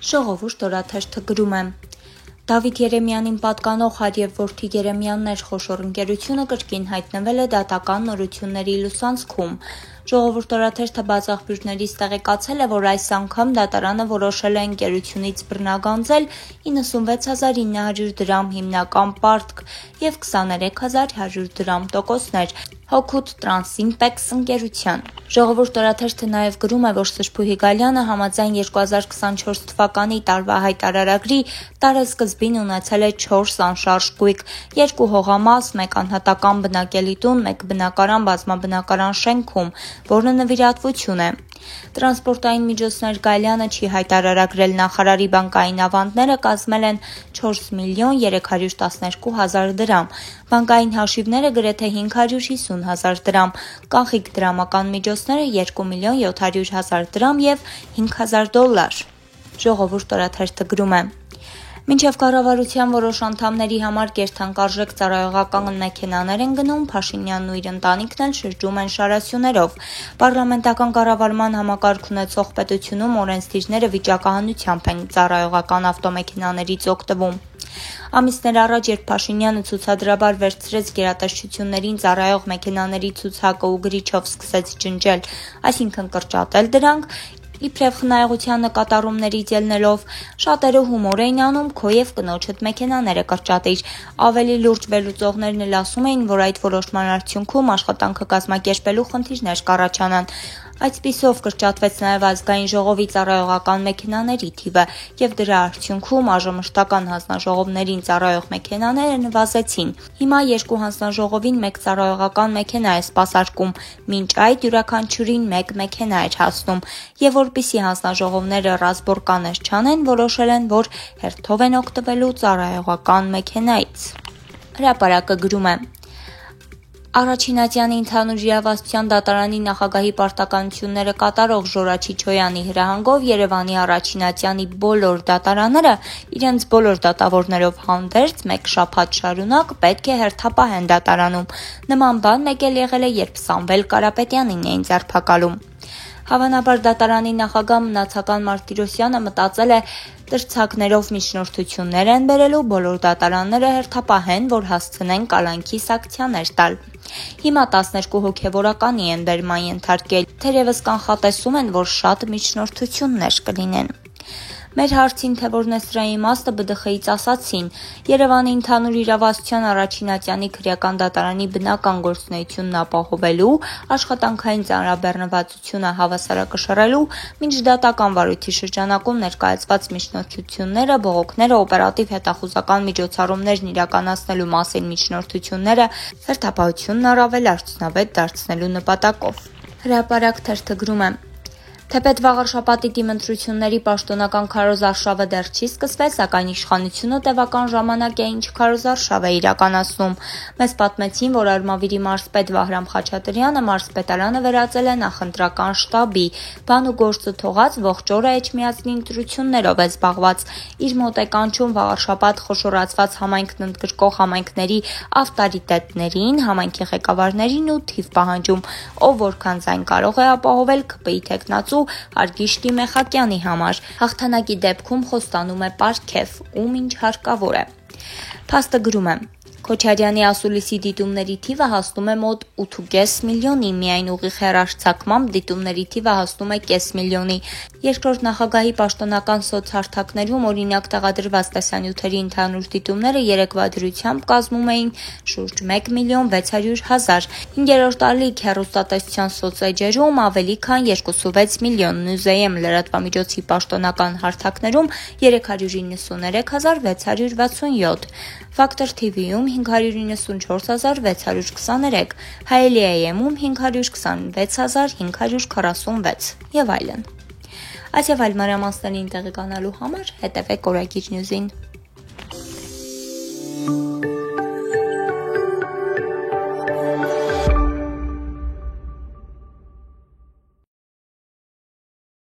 Ժողովուրդ օրաթերթը գրում է. Դավիթ Երեմյանին պատկանող հայր և որդի Երեմյաններ խոշոր ընկերությունը կրկին հայտնվել է դատական նորությունների լուսանցքում։ Ժողովուրդ օրաթերթը բացաղբյուրներից տեղեկացել է, որ այս անգամ դատարանը որոշել է ընկերությունից բռնագանձել 96,900 դրամ հիմնական պարտք և 23,100 դրամ տոկոսներ Հօգուտ Տրանսիմպեքս ընկերության։ Ժողովուրդ օրաթերթը նաև գրում է, որ Սրբուհի Գալյանը համաձայն 2024 թվականի տարվա հայտարարագրի տարեսկզբին ունեցել է 4 անշարժ գույք՝ 2 հողամաս, 1 անհատական բնակելի տուն, 1 բնակարան բազմաբնակարան շենքում, որը նվիրատվություն է։ Տրանսպորտային միջոցներ Գալյանը չի հայտարարագրել նախարարի բանկային ավանդները կազմել են 4,312,000 դրամ, բանկային հաշիվները գրեթե 550,000 դրամ, կանխիկ դրամական միջոցները 2,700,000 դրամ և $5,000։ Ժողովուրդ օրաթերթը գրում է. Մինչև կառավարության որոշ անդամների համար կերթանկարժեք ծառայողական մեքենաներ են գնում, Փաշինյանն ու իր ընտանիքն էլ շրջում են շարասյուներով։ Պառլամենտական կառավարման համակարգ ունեցող պետությունում օրենսդիրները վիճակահանությամբ են ծառայողական ավտոմեքենաներից օգտվում։ Ամիսներ առաջ, երբ Փաշինյանը ցուցադրաբար վերցրեց գերատեսչություններին ծառայող մեքենաների ցուցակը ու գրիչով սկսեց ջնջել, այսինքն կրճատել դրանք, իբրև խնայողության նկատառումներից ելնելով, շատերը հումոր էին անում՝ քո և կնոջդ մեքենաները կրճատիր։ Ավելի լուրջ վերլուծողներն էլ ասում էին, որ այդ որոշման արդյունքում աշխատանքը կազմակերպելու խնդիրներ կառաջանան։ Այդպիսով կրճատվեց նաև Ազգային ժողովի ծառայողական մեքենաների թիվը, և դրա արդյունքում ԱԺՄշտական հանձնաժողովներին ծառայող մեքենաները նվազեցին։ Հիմա 2 հանձնաժողովին 1 ծառայողական մեքենա է սպասարկում, մինչ այդ յուրաքանչյուրին 1 մեքենա էր հասնում, և որպեսզի հանձնաժողովները ռազմոր կանեչ չանեն, որոշել են, որ հերթով են օգտվելու ծառայողական մեքենայից։ Հրապարակը գրում է. Առաջինատյանի ընդհանուր իրավասության դատարանի նախագահի պարտականությունները կատարող Ժորա Չիչոյանի հրահանգով Երևանի առաջինատյանի բոլոր դատարանները իրենց բոլոր դատավորներով հանդերձ 1 շաբաթ շարունակ պետք է հերթապահեն դատարանում։ Նման բան մեկ էլ եղել է, երբ Սամվել Կարապետյանին էին ձերբակալում։ Հավանաբար դատարանի նախագահ Մնացական Մարտիրոսյանը մտածել է տրցակներով միջնորդություններ են բերելու, բոլոր դատարանները հերթապահեն, որ հասցնեն կալանքի սանկցիաներ տալ։ Հիմա 12 հոգևորականի են բերման ենթարկել, թերևս կանխատեսում են, որ շատ միջնորդություններ կլինեն։ Մեր հարցին, թե որն է սրա իմաստը, ԲԴԽ-ից ասացին. Երևանի ընդհանուր իրավասության առաջինատյանի քրեական դատարանի բնական գործունեությունն ապահովելու, աշխատանքային ծանրաբեռնվածությունը հավասարակշռելու, մինչդատական վարույթի շրջանակում ներկայացված միջնորդությունները, բողոքները, օպերատիվ հետախուզական միջոցառումներն իրականացնելու մասին միջնորդությունները հերթապահությունն առավել արդյունավետ դարձնելու նպատակով։ Հրապարակ թերթը գրում է. Թեպետ վաղ շաբաթի դիմընտրությունների պաշտոնական քարոզարշավը դեռ չի սկսվել, սակայն իշխանությունը տևական ժամանակ է ինչ քարոզարշավ է իրականացնում։ Մեզ պատմեցին, որ Արմավիրի մարզպետ Վահրամ Խաչատրյանը մարզպետարանը վերածել է նախընտրական շտաբի, բան ու գործը թողած ողջ օրը էջմիածնի ընտրություններով է զբաղված։ Իր մոտ է կանչում վաղաշաբաթ խոշորացված համայնքն ընդգրկող համայնքների ավտորիտետներին, համայնքի ղեկավարներին ու թիվ պահանջում, ով որքան ձայն կարող է ապահովել ՔՊ-ի թեկնածու Արգիշտի Մեխակյանի համար։ Հաղթանակի դեպքում խոստանում է պարգև, ում ինչ հարկավոր է։ Փաստը գրում է. Քոչարյանի ասուլիսի դիտումների թիվը հասնում է մոտ 8,5 միլիոնի, միայն ուղիղ հեռարձակմամբ դիտումների թիվը հասնում է կես միլիոնի։ Երկրորդ նախագահի պաշտոնական սոցհարթակներում օրինակ տեղադրված տեսանյութերի ընդհանուր դիտումները երեկվա դրությամբ կազմում էին շուրջ 1,600,000, 5-րդ ալիք հեռուստատեսության սոցէջերում ավելի քան 2,6 միլիոն, Նյուզեեմ լրատվամիջոցի պաշտոնական հարթակներում 393,667, Ֆակտոր TV-ում 594,623, Հայելիայեմում 526,546 և այլն։ Այս և այլ մանրամասներին տեղեկանալու համար հետևեք Օրագիր Նյուզին։